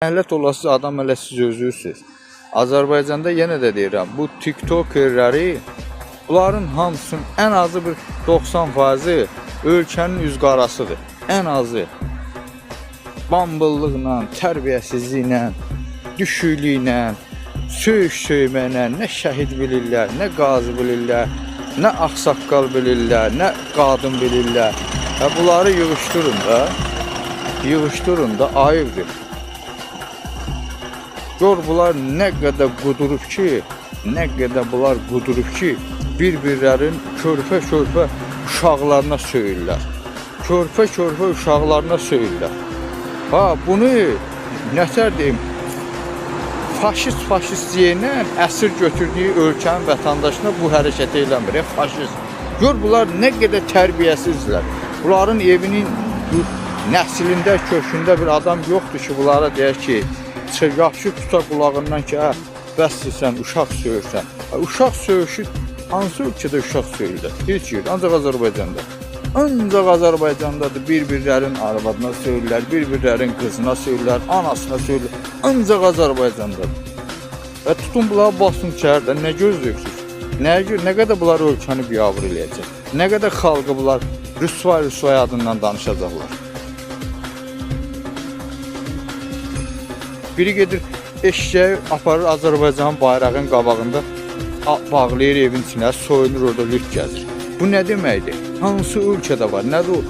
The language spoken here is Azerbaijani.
Əhlət olasız adam elə siz özünüzsünüz. Azərbaycanda yenə də deyirəm, bu tiktokerləri, bunların hamısının ən azı bir 90%-i ölkənin üzqarasıdır. Ən azı bambıllıqla, tərbiyəsizliklə, düşüklüklə, söyməklə, nə şəhid bilirlər, nə qazi bilirlər, nə ağsaqqal bilirlər, nə qadın bilirlər. Bunları yığışdırın da ayıbdır. Gör bunlar nə qədər qudurub ki, bir-birlərin körpə uşaqlarına söyürlər. Körpə uşaqlarına söyürlər. Bunu nətər deyim, faşist deyənə əsir götürdüyü ölkənin vətəndaşına bu hərəkət eləmir, faşist. Gör bunlar nə qədər tərbiyəsizlər. Bunların evinin nəslində, kökündə bir adam yoxdur ki, bunlara deyək ki, yaxşı tuta qulağından ki, bəssən, uşaq söyürsən. Uşaq söyüşü hansı ölkədə uşaq söyürlər? Heç yer, ancaq Azərbaycanda. Ancaq Azərbaycandadır, bir-birlərin arvadına söyürlər, bir-birlərin qızına söyürlər, anasına söyürlər. Ancaq Azərbaycandadır. Və tutun bunları basın içərdə, nə gözləyirsiniz? Nə qədər bunlar ölkəni biabır eləyəcək? Nə qədər xalqı bunlar rüsvay adından danışacaqlar? Biri gedir eşeği aparır Azərbaycanın bayrağının qabağında bağlayır evin içine, soyunur orada lüt gəzir. Bu nə deməkdir? Hansı ölkədə var? Nədir o?